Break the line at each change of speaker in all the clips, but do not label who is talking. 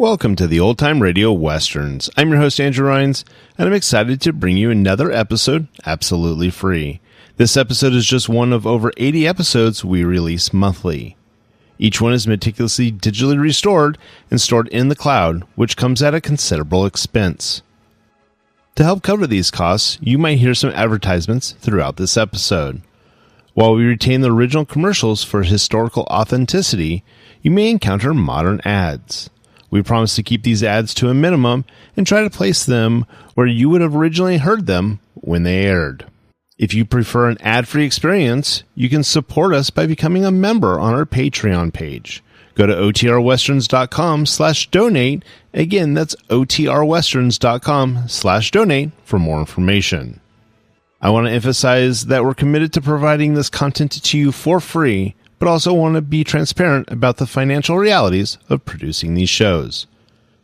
Welcome to the Old Time Radio Westerns. I'm your host, Andrew Rhynes, and I'm excited to bring you another episode absolutely free. This episode is just one of over 80 episodes we release monthly. Each one is meticulously digitally restored and stored in the cloud, which comes at a considerable expense. To help cover these costs, you might hear some advertisements throughout this episode. While we retain the original commercials for historical authenticity, you may encounter modern ads. We promise to keep these ads to a minimum and try to place them where you would have originally heard them when they aired. If you prefer an ad-free experience, you can support us by becoming a member on our Patreon page. Go to otrwesterns.com/donate. Again, that's otrwesterns.com/donate for more information. I want to emphasize that we're committed to providing this content to you for free, but also want to be transparent about the financial realities of producing these shows.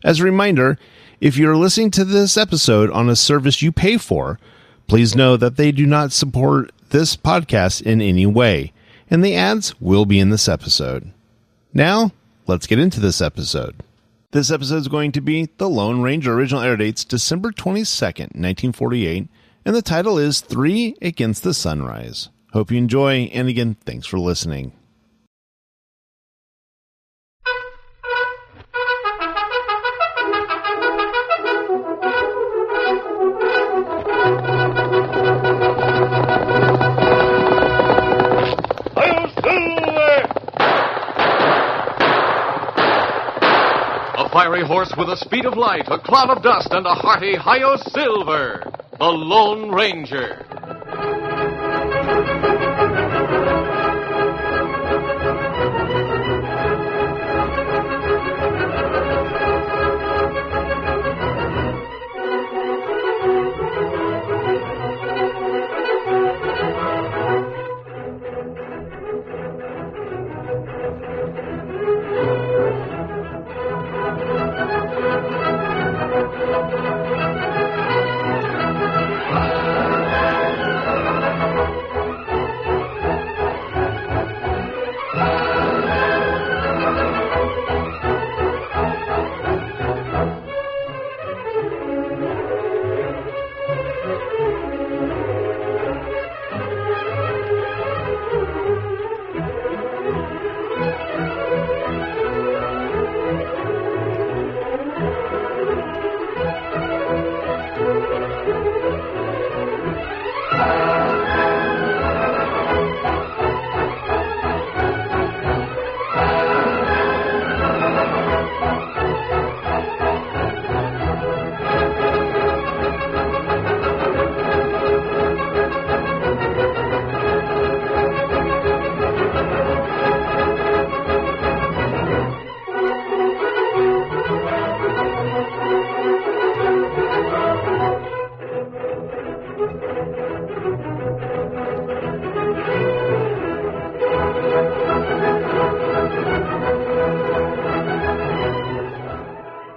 As a reminder, if you're listening to this episode on a service you pay for, please know that they do not support this podcast in any way, and the ads will be in this episode. Now, let's get into this episode. This episode is going to be The Lone Ranger. Original air dates December 22nd, 1948, and the title is 3 Against the Sunrise. Hope you enjoy, and again, thanks for listening.
Fiery horse with the speed of light, a cloud of dust, and a hearty Hi-Yo Silver, the Lone Ranger.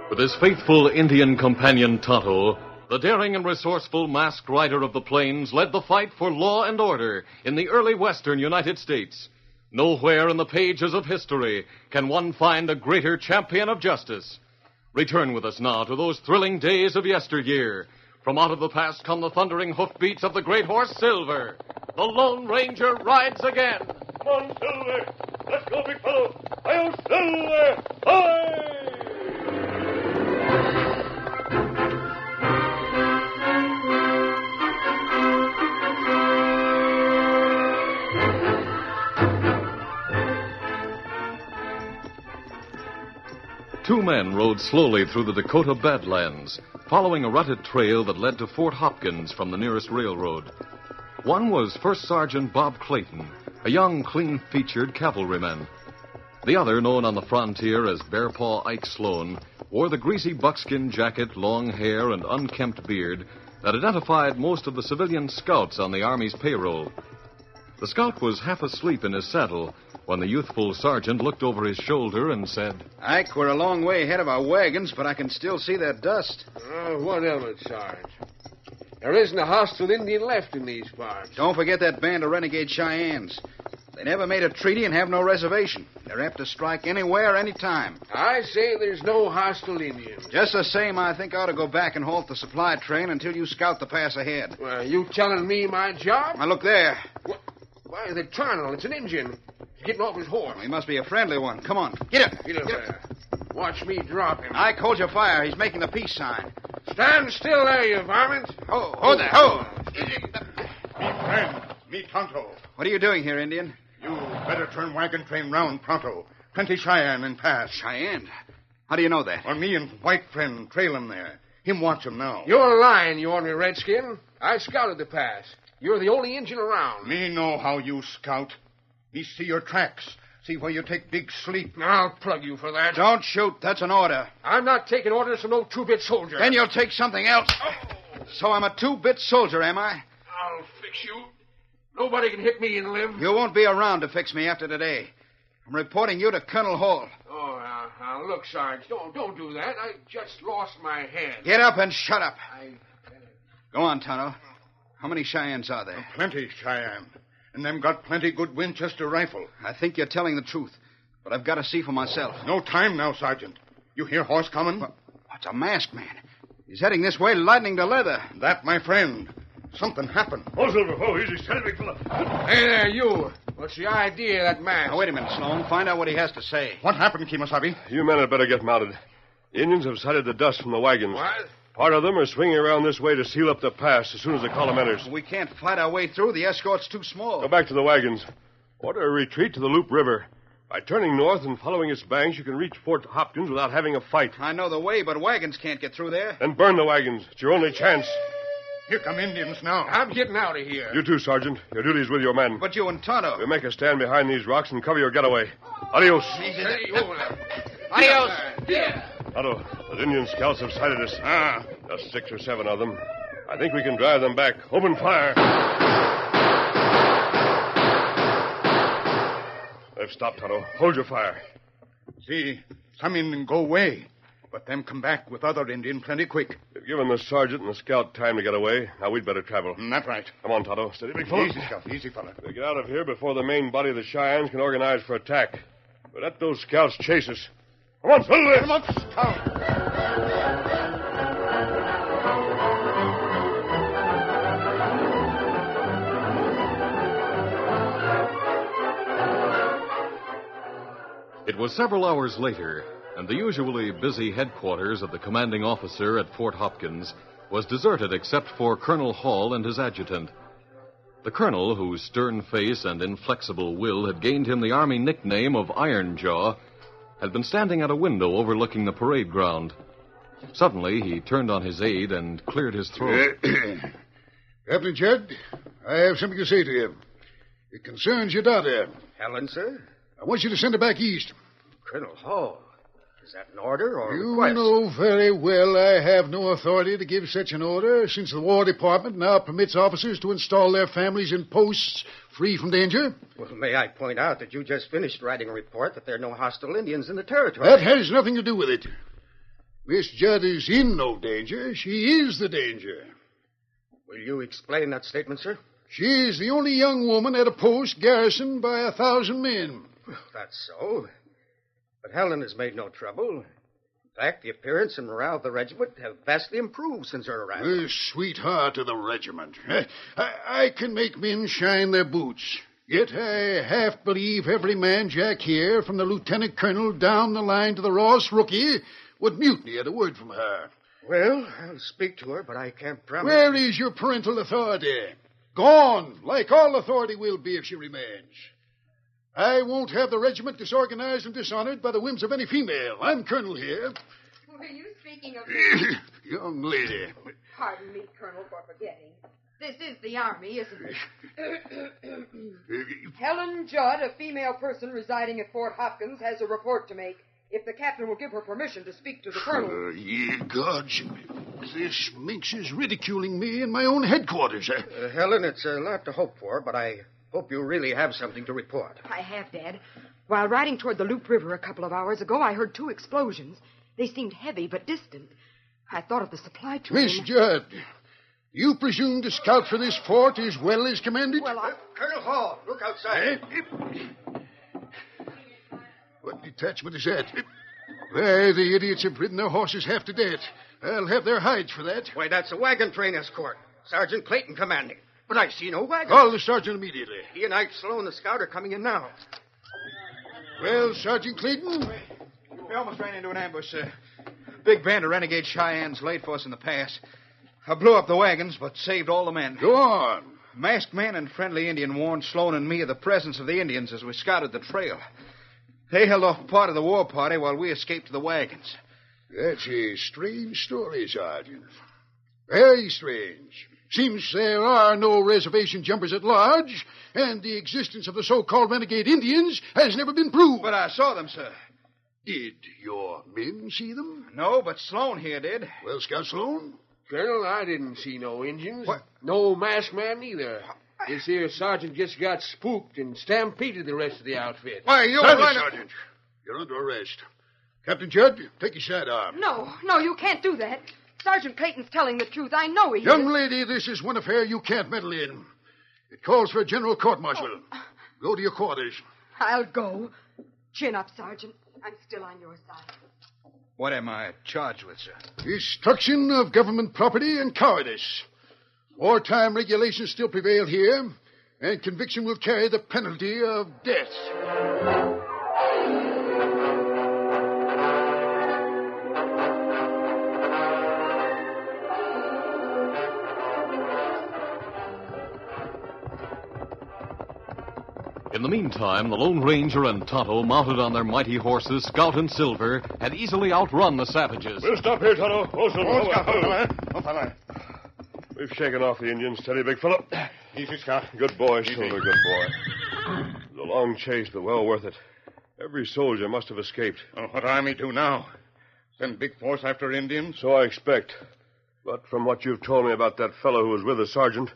With his faithful Indian companion Tonto, the daring and resourceful masked rider of the plains led the fight for law and order in the early western United States. Nowhere in the pages of history can one find a greater champion of justice. Return with us now to those thrilling days of yesteryear. From out of the past come the thundering hoofbeats of the great horse Silver. The Lone Ranger rides again. Come on, Silver. Let's go, big fellow. Hi-Yo, Silver! Hi! Two men rode slowly through the Dakota Badlands, following a rutted trail that led to Fort Hopkins from the nearest railroad. One was First Sergeant Bob Clayton, a young, clean-featured cavalryman. The other, known on the frontier as Bearpaw Ike Sloan, wore the greasy buckskin jacket, long hair, and unkempt beard that identified most of the civilian scouts on the Army's payroll. The scout was half asleep in his saddle when the youthful sergeant looked over his shoulder and said,
Ike, we're a long way ahead of our wagons, but I can still see that dust.
What of it, Sarge? There isn't a hostile Indian left in these parts.
Don't forget that band of renegade Cheyennes. They never made a treaty and have no reservation. They're apt to strike anywhere, anytime.
I say there's no hostile Indians.
Just the same, I think I ought to go back and halt the supply train until you scout the pass ahead.
Well, you telling me my job?
Now, look there.
Why, the colonel, it's an Indian. He's getting off his horse.
He must be a friendly one. Come on, get him.
Get up there. Watch me drop him.
Ike, hold your fire. He's making the peace sign.
Stand still there, you varmint.
Ho there, ho.
Me friend, me Tonto.
What are you doing here, Indian?
You better turn wagon train round pronto. Plenty Cheyenne in pass.
Cheyenne? How do you know that?
Or me and white friend trail him there. Him watch him now.
You're lying, you ornery redskin. I scouted the pass. You're the only Indian around.
Me know how you scout. Me see your tracks. See where you take big sleep.
I'll plug you for that.
Don't shoot. That's an order.
I'm not taking orders from no two-bit soldier.
Then you'll take something else. So I'm a two-bit soldier, am I?
I'll fix you. Nobody can hit me and live.
You won't be around to fix me after today. I'm reporting you to Colonel Hall.
Oh, now, look, Sarge, don't do that. I just lost my head.
Get up and shut up. Go on, Tonto. How many Cheyennes are there?
Plenty Cheyenne. And them got plenty good Winchester rifle.
I think you're telling the truth, but I've got to see for myself.
No time now, Sergeant. You hear horse coming?
What's a masked man? He's heading this way, lightning to leather.
That, my friend. Something happened.
Oh, Silver. Oh, easy. Steady, big fella.
Hey there, you. What's the idea of that man?
Now, wait a minute, Sloan. Find out what he has to say.
What happened, Kemosabe?
You men had better get mounted. The Indians have sighted the dust from the wagons.
What?
Part of them are swinging around this way to seal up the pass as soon as the column enters.
We can't fight our way through. The escort's too small.
Go back to the wagons. Order a retreat to the Loop River. By turning north and following its banks, you can reach Fort Hopkins without having a fight.
I know the way, but wagons can't get through there.
Then burn the wagons. It's your only chance.
Here come Indians now.
I'm getting out of here.
You too, Sergeant. Your duty's with your men.
But you and Tonto.
We'll make a stand behind these rocks and cover your getaway. Adios.
Hey, over there.
Adios.
Yeah.
Otto, the Indian scouts have sighted us. Just 6 or 7 of them. I think we can drive them back. Open fire. They've stopped, Otto. Hold your fire.
See, some Indian go away. But them come back with other Indian plenty quick.
You've given the sergeant and the scout time to get away. Now we'd better travel.
That's right.
Come on, Tonto. Steady, big fella.
Easy, Scout. Easy, fella.
We'll get out of here before the main body of the Cheyennes can organize for attack. But let those scouts chase us. Come on, Silver.
Come on, Scout.
It was several hours later, and the usually busy headquarters of the commanding officer at Fort Hopkins was deserted except for Colonel Hall and his adjutant. The colonel, whose stern face and inflexible will had gained him the Army nickname of Iron Jaw, had been standing at a window overlooking the parade ground. Suddenly, he turned on his aide and cleared his throat.
Captain Judd, I have something to say to you. It concerns your daughter.
Helen, sir?
I want you to send her back east.
Colonel Hall. Is that an order or a
You
request?
know very well I have no authority to give such an order, since the War Department now permits officers to install their families in posts free from danger.
Well, may I point out that you just finished writing a report that there are no hostile Indians in the territory.
That has nothing to do with it. Miss Judd is in no danger. She is the danger.
Will you explain that statement, sir?
She is the only young woman at a post garrisoned by 1,000 men.
Well, that's so. But Helen has made no trouble. In fact, the appearance and morale of the regiment have vastly improved since her arrival.
The sweetheart of the regiment. I can make men shine their boots. Yet I half believe every man Jack here, from the lieutenant colonel down the line to the rawest rookie, would mutiny at a word from her.
Well, I'll speak to her, but I can't promise.
Where is your parental authority? Gone, like all authority will be if she remains. I won't have the regiment disorganized and dishonored by the whims of any female. I'm colonel here.
Were you speaking of me?
Young lady.
Pardon me, Colonel, for forgetting. This is the Army, isn't it? Helen Judd, a female person residing at Fort Hopkins, has a report to make. If the captain will give her permission to speak to the colonel.
Ye gods. This minx is ridiculing me in my own headquarters.
Helen, it's a lot to hope for, but I hope you really have something to report.
I have, Dad. While riding toward the Loop River a couple of hours ago, I heard 2 explosions. They seemed heavy but distant. I thought of the supply train.
Miss Judd, You presume to scout for this fort as well as commanded?
Well,
Colonel Hall, look outside.
What detachment is that? Why, the idiots have ridden their horses half to death. I'll have their hides for that.
Why, that's a wagon train escort. Sergeant Clayton commanding. But I see no wagon.
Call the sergeant immediately.
He and Ike Sloan, the scout, are coming in now.
Well, Sergeant Clayton?
We almost ran into an ambush, sir. Big band of renegade Cheyennes laid for us in the pass. I blew up the wagons, but saved all the men.
Go on.
Masked man and friendly Indian warned Sloan and me of the presence of the Indians as we scouted the trail. They held off part of the war party while we escaped to the wagons.
That's a strange story, Sergeant. Very strange. Seems there are no reservation jumpers at large, and the existence of the so-called renegade Indians has never been proved.
But I saw them, sir.
Did your men see them?
No, but Sloan here did.
Well, Scout Sloan?
Colonel, I didn't see no Indians.
What?
No masked man either. This here sergeant just got spooked and stampeded the rest of the outfit.
Why, you're Sergeant. You're under arrest. Captain Judd, take your sidearm.
No, you can't do that. Sergeant Clayton's telling the truth. I know he
Young
is.
lady, this is one affair you can't meddle in. It calls for a general court-martial. Go to your quarters.
I'll go. Chin up, Sergeant. I'm still on your side.
What am I charged with, sir?
Destruction of government property and cowardice. Wartime regulations still prevail here, and conviction will carry the penalty of death.
In the meantime, the Lone Ranger and Tonto, mounted on their mighty horses, Scout and Silver, had easily outrun the savages.
We'll stop here, Tonto. Oh, Silver.
Oh, fella.
We've shaken off the Indians. Steady, big fellow.
Easy, Scout.
Good boy, Silver, good boy. It was a long chase, but well worth it. Every soldier must have escaped.
Well, what Army do now? Send big force after Indians?
So I expect. But from what you've told me about that fellow who was with the sergeant,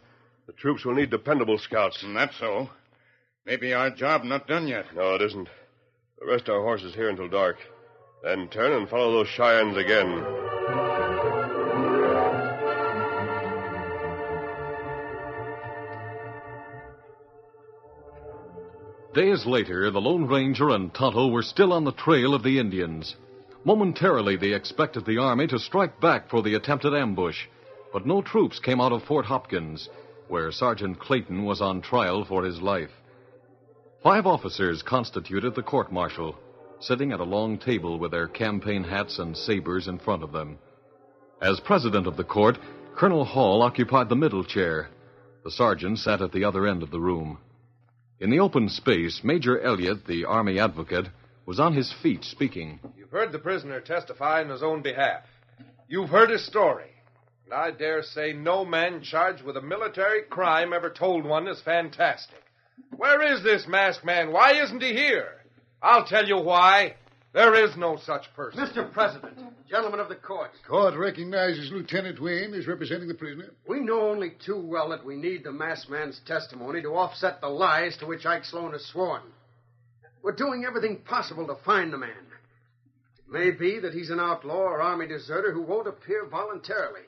the troops will need dependable scouts.
That's so. Maybe our job not done yet.
No, it isn't. We'll rest our horses here until dark. Then turn and follow those Cheyennes again.
Days later, the Lone Ranger and Tonto were still on the trail of the Indians. Momentarily, they expected the army to strike back for the attempted ambush, but no troops came out of Fort Hopkins, where Sergeant Clayton was on trial for his life. 5 officers constituted the court-martial, sitting at a long table with their campaign hats and sabers in front of them. As president of the court, Colonel Hall occupied the middle chair. The sergeant sat at the other end of the room. In the open space, Major Elliott, the Army advocate, was on his feet speaking.
You've heard the prisoner testify in his own behalf. You've heard his story. And I dare say no man charged with a military crime ever told one as fantastic. Where is this masked man? Why isn't he here? I'll tell you why. There is no such person.
Mr. President, gentlemen of the court.
Court recognizes Lieutenant Wayne as representing the prisoner.
We know only too well that we need the masked man's testimony to offset the lies to which Ike Sloan has sworn. We're doing everything possible to find the man. It may be that he's an outlaw or army deserter who won't appear voluntarily.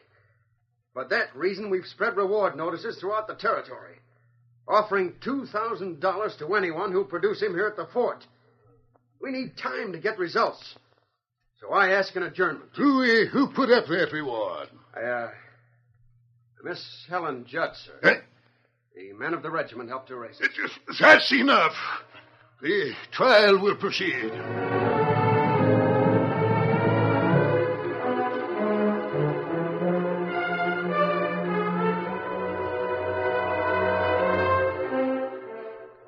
For that reason, we've spread reward notices throughout the territory, offering $2,000 to anyone who'll produce him here at the fort. We need time to get results. So I ask an adjournment.
Who put up that reward?
Miss Helen Judd, sir. The men of the regiment helped to raise it.
That's enough. The trial will proceed.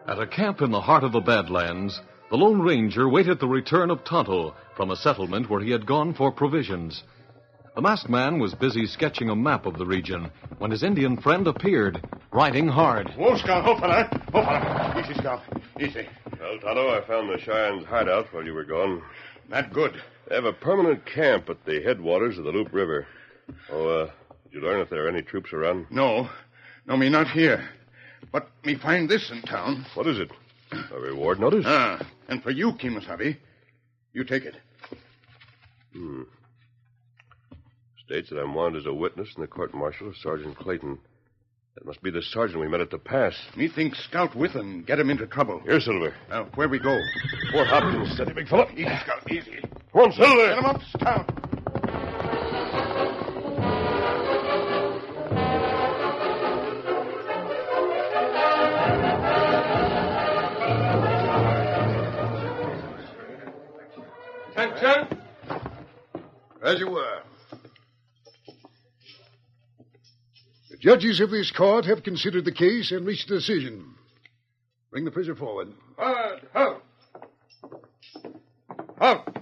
At a camp in the heart of the Badlands, the Lone Ranger waited the return of Tonto from a settlement where he had gone for provisions. The masked man was busy sketching a map of the region when his Indian friend appeared, riding hard.
Whoa, Scout. Hold, fella. Easy, Scout. Easy.
Well, Tonto, I found the Cheyennes' hideout while you were gone.
That good.
They have a permanent camp at the headwaters of the Loup River. Oh, did you learn if there are any troops around?
No, me not here. But me find this in town.
What is it? A reward notice?
And for you, Kemosabe. You take it.
States that I'm wanted as a witness in the court-martial of Sergeant Clayton. That must be the sergeant we met at the pass.
Methinks scout with and get him into trouble.
Here, Silver.
Now, where we go?
Fort Hopkins. Steady, big fella.
Easy, Scout, easy.
Come on, Silver.
Get him up, Scout.
Attention.
As you were. The judges of this court have considered the case and reached a decision. Bring the prisoner forward.
Halt. Halt.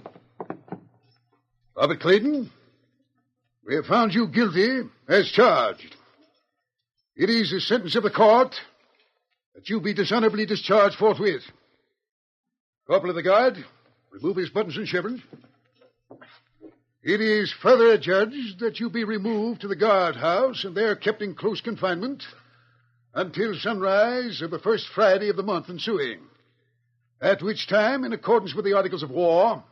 Robert Clayton, we have found you guilty as charged. It is the sentence of the court that you be dishonorably discharged forthwith. Corporal of the guard, remove his buttons and chevrons. It is further adjudged that you be removed to the guardhouse and there kept in close confinement until sunrise of the first Friday of the month ensuing, at which time, in accordance with the Articles of War,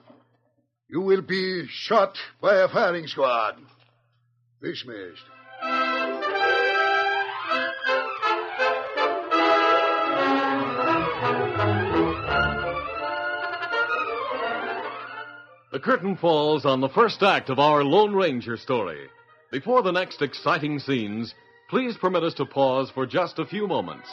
you will be shot by a firing squad. Dismissed.
The curtain falls on the first act of our Lone Ranger story. Before the next exciting scenes, please permit us to pause for just a few moments.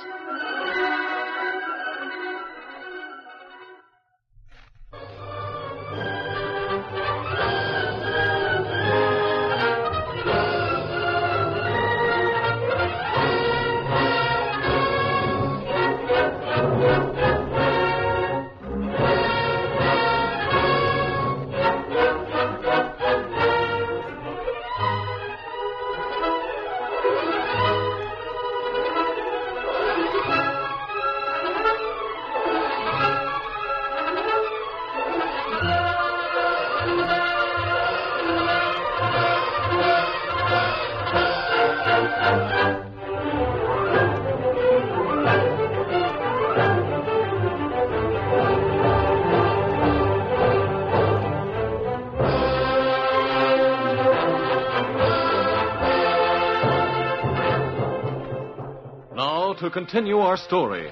To continue our story.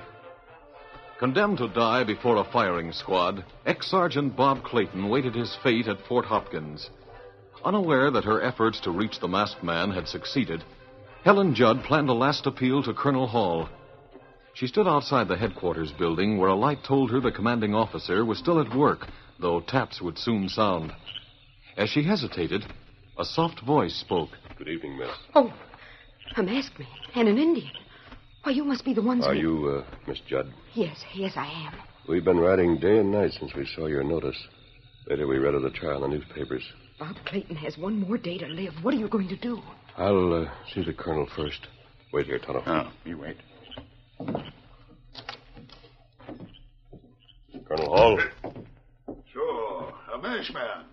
Condemned to die before a firing squad, ex-Sergeant Bob Clayton waited his fate at Fort Hopkins. Unaware that her efforts to reach the masked man had succeeded, Helen Judd planned a last appeal to Colonel Hall. She stood outside the headquarters building where a light told her the commanding officer was still at work, though taps would soon sound. As she hesitated, a soft voice spoke.
Good evening, miss.
Oh, a masked man and an Indian. Why, you must be the ones
Are you, Miss Judd?
Yes, I am.
We've been riding day and night since we saw your notice. Later we read of the trial in the newspapers.
Bob Clayton has one more day to live. What are you going to do?
I'll see the colonel first. Wait here, Tonto.
Oh, you wait.
Colonel Hall.
So, a masked man.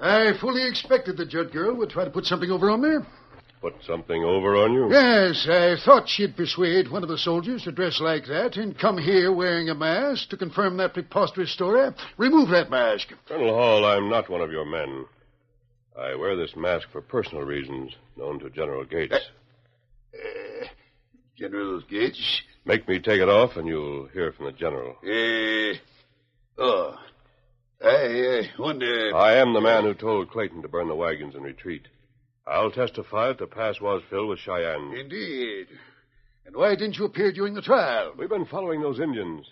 I fully expected the Judd girl would try to put something over on me.
Put something over on you?
Yes, I thought she'd persuade one of the soldiers to dress like that and come here wearing a mask to confirm that preposterous story. Remove that mask.
Colonel Hall, I'm not one of your men. I wear this mask for personal reasons, known to General Gates.
General Gates?
Make me take it off and you'll hear from the general.
I wonder...
I am the man who told Clayton to burn the wagons and retreat. I'll testify that the pass was filled with Cheyennes.
Indeed. And why didn't you appear during the trial?
We've been following those Indians.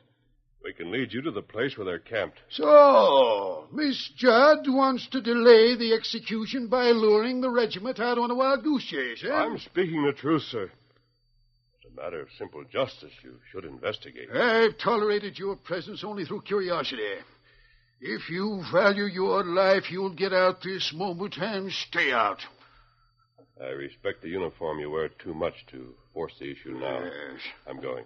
We can lead you to the place where they're camped.
So, Miss Judd wants to delay the execution by luring the regiment out on a wild goose chase, eh?
I'm speaking the truth, sir. It's a matter of simple justice. You should investigate.
I've tolerated your presence only through curiosity. If you value your life, you'll get out this moment and stay out.
I respect the uniform you wear too much to force the issue now.
Yes.
I'm going.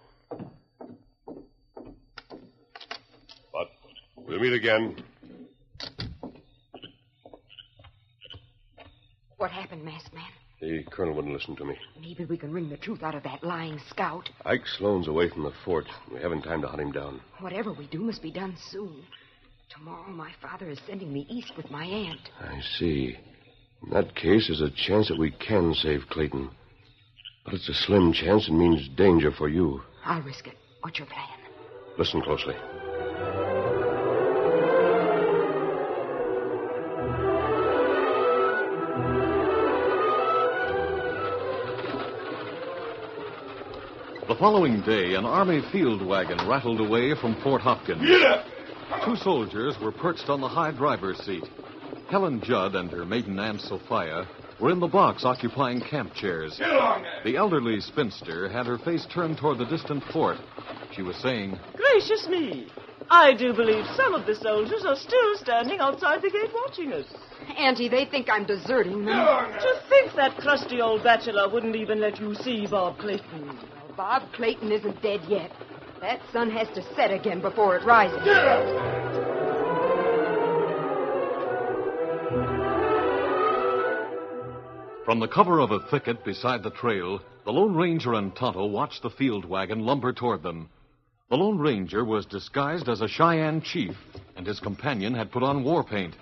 But we'll meet again.
What happened, masked man?
The colonel wouldn't listen to me.
Maybe we can wring the truth out of that lying scout.
Ike Sloan's away from the fort. We haven't time to hunt him down.
Whatever we do must be done soon. Tomorrow my father is sending me east with my aunt.
I see. In that case, there's a chance that we can save Clayton. But it's a slim chance and means danger for you.
I'll risk it. What's your plan?
Listen closely.
The following day, an Army field wagon rattled away from Fort Hopkins.
Get up!
2 soldiers were perched on the high driver's seat. Helen Judd and her maiden aunt Sophia were in the box occupying camp chairs.
Get along there!
The elderly spinster had her face turned toward the distant fort. She was saying,
Gracious me! I do believe some of the soldiers are still standing outside the gate watching us.
Auntie, they think I'm deserting them.
To think that crusty old bachelor wouldn't even let you see Bob Clayton.
Well, Bob Clayton isn't dead yet. That sun has to set again before it rises.
From the cover of a thicket beside the trail, the Lone Ranger and Tonto watched the field wagon lumber toward them. The Lone Ranger was disguised as a Cheyenne chief, and his companion had put on war paint.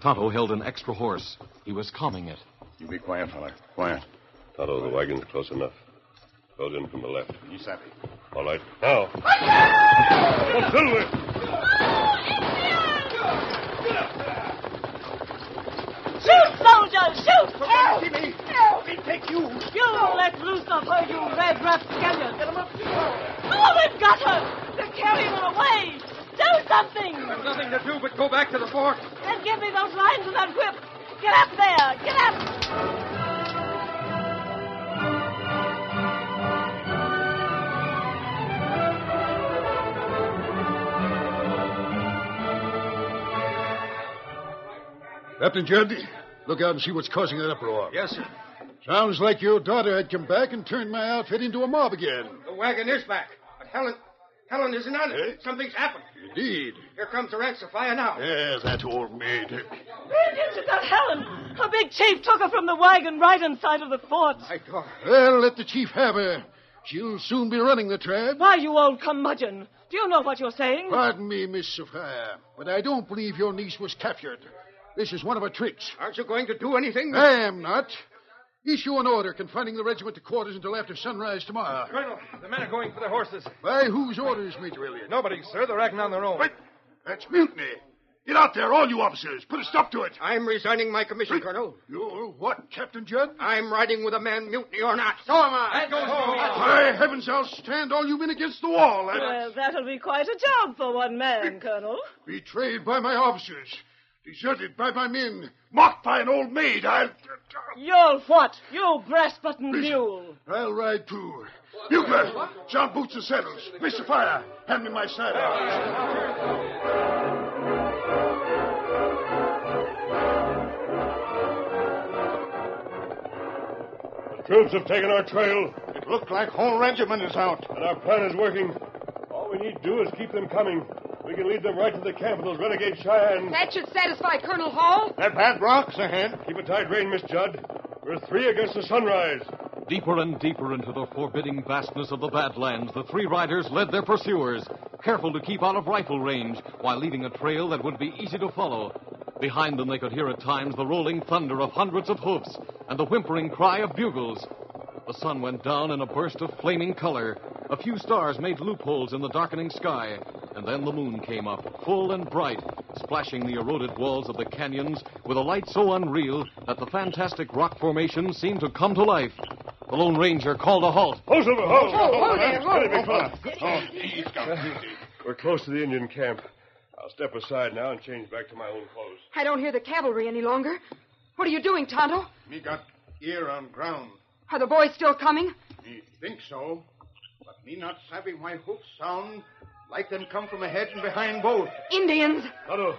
Tonto held an extra horse. He was calming it.
You be quiet, fella. Quiet.
Tonto, the wagon's close enough. Load in from the left.
He's happy.
All right. Now. What's Silver?
Shoot, soldiers, shoot!
Help me! Help me! Take you!
You let loose of her, you red-wrapped scallion. Get 'em up. Oh, they've got her! They're carrying her away! Do something!
There's nothing to do but go back to the fort.
And give me those lines and that whip. Get up there! Get up!
Captain Judd, look out and see what's causing that uproar.
Yes, sir.
Sounds like your daughter had come back and turned my outfit into a mob again.
The wagon is back. But Helen isn't on it. Something's happened.
Indeed.
Here comes her Aunt Sophia now.
Yeah, that old maid.
The Indians have got Helen. A big chief took her from the wagon right inside of the fort.
My daughter.
Well, let the chief have her. She'll soon be running the tribe.
Why, you old curmudgeon. Do you know what you're saying?
Pardon me, Miss Sophia, but I don't believe your niece was captured. This is one of her tricks.
Aren't you going to do anything?
I am not. Issue an order confining the regiment to quarters until after sunrise tomorrow.
Colonel, the men are going for their horses.
By whose orders, Major Elliott?
Nobody, sir. They're acting on their own.
Wait. That's mutiny. Get out there, all you officers. Put a stop to it.
I'm resigning my commission, Colonel.
You're what, Captain Judd?
I'm riding with a man, mutiny or not. So am I.
By heavens, I'll stand all you men against the wall.
Well, that'll be quite a job for one man, Colonel.
Betrayed by my officers. Deserted by my men. Mocked by an old maid.
You'll what? You brass-buttoned mule.
I'll ride too. Bugler, sound boots and saddles. Miss Sophia, hand me my saddle.
The troops have taken our trail.
It looked like whole regiment is out.
And our plan is working. All we need to do is keep them coming. We can lead them right to the camp of those renegade Cheyennes.
That should satisfy Colonel Hall.
That bad rock's ahead.
Keep a tight rein, Miss Judd. We're 3 against the sunrise.
Deeper and deeper into the forbidding vastness of the Badlands, the 3 riders led their pursuers, careful to keep out of rifle range while leaving a trail that would be easy to follow. Behind them, they could hear at times the rolling thunder of hundreds of hoofs and the whimpering cry of bugles. The sun went down in a burst of flaming color. A few stars made loopholes in the darkening sky, and then the moon came up, full and bright, splashing the eroded walls of the canyons with a light so unreal that the fantastic rock formations seemed to come to life. The Lone Ranger called a halt.
Ho, Silver, ho!
Whoa there, whoa.
Steady, big fella. We're close to the Indian camp. I'll step aside now and change back to my own clothes.
I don't hear the cavalry any longer. What are you doing, Tonto?
Me got ear on ground.
Are the boys still coming?
Me think so. But me not savvy why hoofs sound like them come from ahead and behind both.
Indians.
Tonto,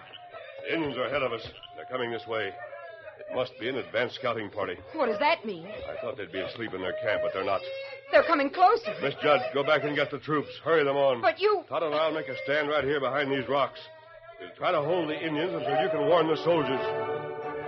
the Indians are ahead of us. They're coming this way. It must be an advance scouting party.
What does that mean?
I thought they'd be asleep in their camp, but they're not.
They're coming closer.
Miss Judd, go back and get the troops. Hurry them on.
But you...
Tonto and I'll make a stand right here behind these rocks. We'll try to hold the Indians until you can warn the soldiers.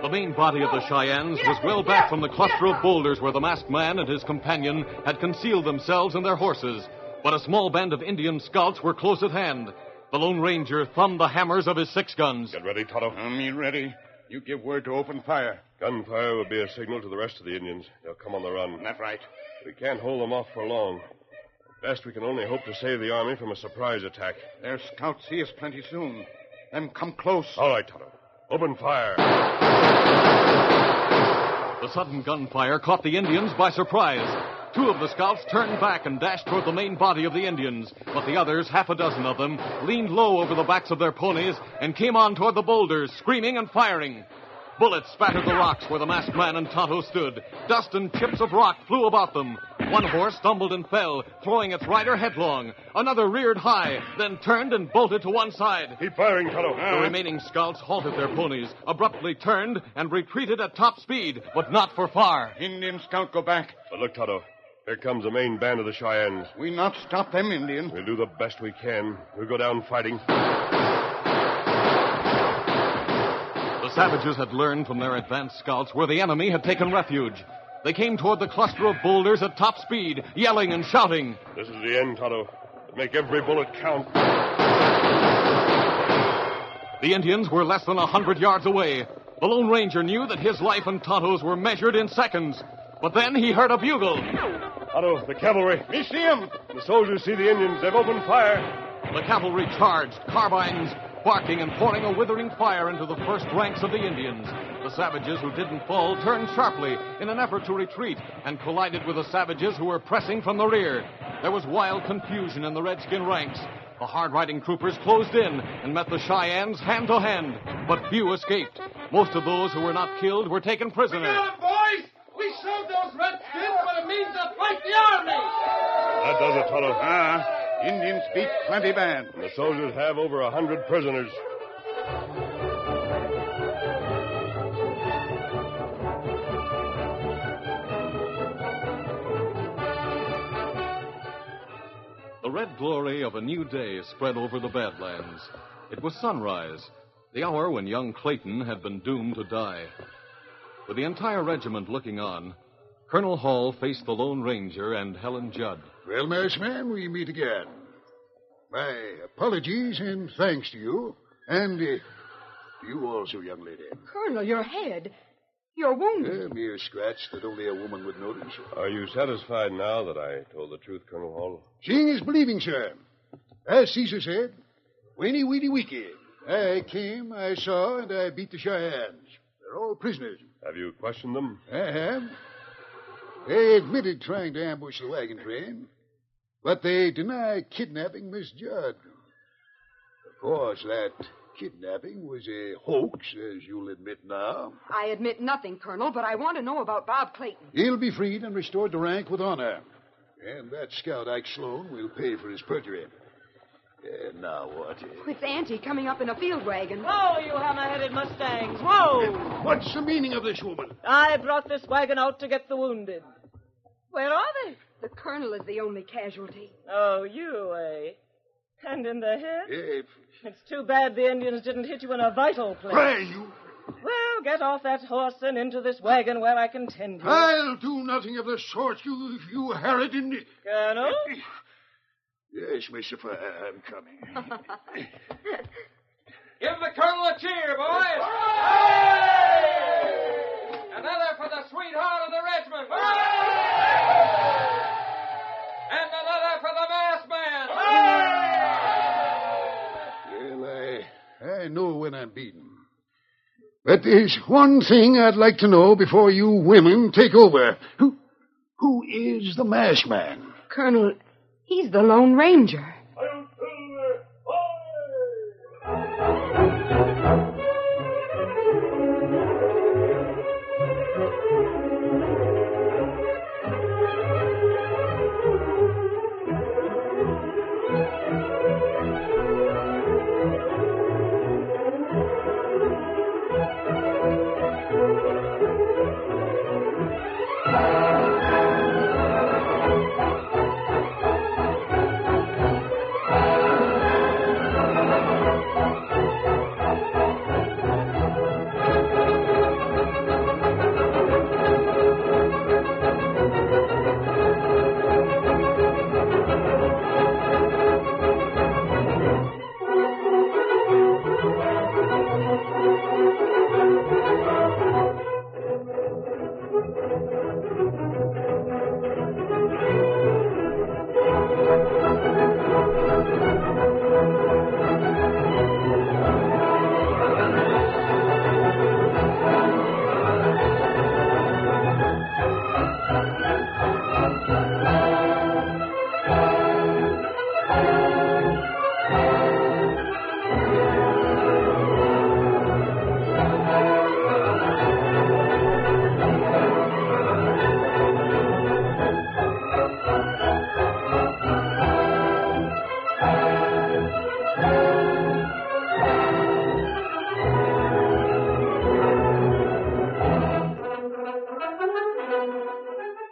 The main body of the Cheyennes was well back from the cluster of boulders where the masked man and his companion had concealed themselves and their horses. But a small band of Indian scouts were close at hand. The Lone Ranger thumbed the hammers of his 6 guns.
Get ready, Tonto.
Me ready. You give word to open fire.
Gunfire will be a signal to the rest of the Indians. They'll come on the run.
That's right.
We can't hold them off for long. Best we can only hope to save the army from a surprise attack.
Their scouts see us plenty soon. Then come close.
All right, Tonto. Open fire.
The sudden gunfire caught the Indians by surprise. 2 of the scouts turned back and dashed toward the main body of the Indians, but the others, half a dozen of them, leaned low over the backs of their ponies and came on toward the boulders, screaming and firing. Bullets spattered the rocks where the masked man and Tonto stood. Dust and chips of rock flew about them. One horse stumbled and fell, throwing its rider headlong. Another reared high, then turned and bolted to one side.
Keep firing, Tonto.
The remaining scouts halted their ponies, abruptly turned, and retreated at top speed, but not for far.
Indian scout, go back.
But look, Tonto. Here comes the main band of the Cheyennes.
We not stop them, Indian.
We'll do the best we can. We'll go down fighting.
The savages had learned from their advanced scouts where the enemy had taken refuge. They came toward the cluster of boulders at top speed, yelling and shouting.
This is the end, Tonto. Make every bullet count.
The Indians were less than 100 yards away. The Lone Ranger knew that his life and Tonto's were measured in seconds. But then he heard a bugle.
Tonto, the cavalry.
We see them.
The soldiers see the Indians. They've opened fire.
The cavalry charged, carbines barking and pouring a withering fire into the first ranks of the Indians. The savages who didn't fall turned sharply in an effort to retreat and collided with the savages who were pressing from the rear. There was wild confusion in the redskin ranks. The hard-riding troopers closed in and met the Cheyennes hand to hand, but few escaped. Most of those who were not killed were taken prisoner.
Get up, boys! We showed those redskins what it means to fight the army!
That does it, Tonto.
Indians beat plenty bad.
And the soldiers have over 100 prisoners.
The red glory of a new day spread over the Badlands. It was sunrise, the hour when young Clayton had been doomed to die. With the entire regiment looking on, Colonel Hall faced the Lone Ranger and Helen Judd.
Well, masked man, we meet again. My apologies and thanks to you. And you also, young lady.
Colonel, your head. You're wounded.
A mere scratch that only a woman would notice.
Are you satisfied now that I told the truth, Colonel Hall?
Seeing is believing, sir. As Caesar said, Weeny weedy weaky. I came, I saw, and I beat the Cheyennes. They're all prisoners.
Have you questioned them?
I have. They admitted trying to ambush the wagon train, but they deny kidnapping Miss Judd. Of course, that kidnapping was a hoax, as you'll admit now.
I admit nothing, Colonel, but I want to know about Bob Clayton.
He'll be freed and restored to rank with honor. And that scout, Ike Sloan, will pay for his perjury. Now what?
It's Auntie coming up in a field wagon.
Whoa, you hammer-headed Mustangs. Whoa!
What's the meaning of this, woman?
I brought this wagon out to get the wounded. Where are they?
The Colonel is the only casualty.
Oh, you, eh? And in the head?
If...
It's too bad the Indians didn't hit you in a vital place.
Pray you...
Well, get off that horse and into this wagon where I can tend you.
I'll do nothing of the sort, you harridan...
Colonel?
Yes, Miss Sophia, I'm coming.
Give the colonel a cheer, boys! Hooray! Another for the sweetheart of the regiment! Hooray! And another for the masked man!
Hooray! Well, I know when I'm beaten. But there's one thing I'd like to know before you women take over. Who is the masked man?
Colonel, he's the Lone Ranger.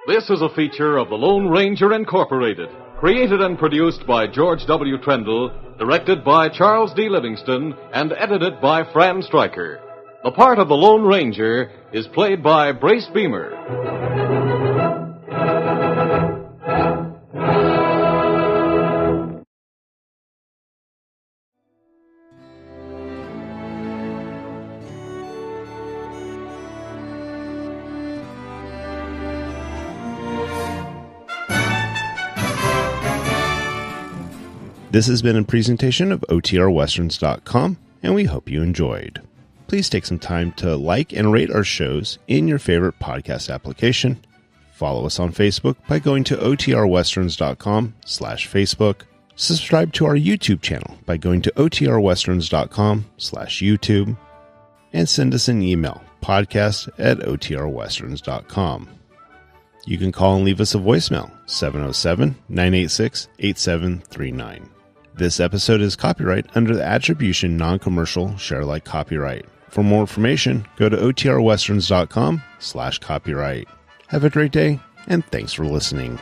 This is a feature of the Lone Ranger Incorporated, created and produced by George W. Trendle, directed by Charles D. Livingston, and edited by Fran Stryker. The part of the Lone Ranger is played by Brace Beamer.
This has been a presentation of OTRWesterns.com, and we hope you enjoyed. Please take some time to like and rate our shows in your favorite podcast application. Follow us on Facebook by going to OTRWesterns.com/Facebook. Subscribe to our YouTube channel by going to OTRWesterns.com/YouTube. And send us an email, podcast@OTRWesterns.com. You can call and leave us a voicemail, 707-986-8739. This episode is copyright under the Attribution Non-Commercial Share-alike copyright. For more information, go to OTRWesterns.com/copyright. Have a great day, and thanks for listening.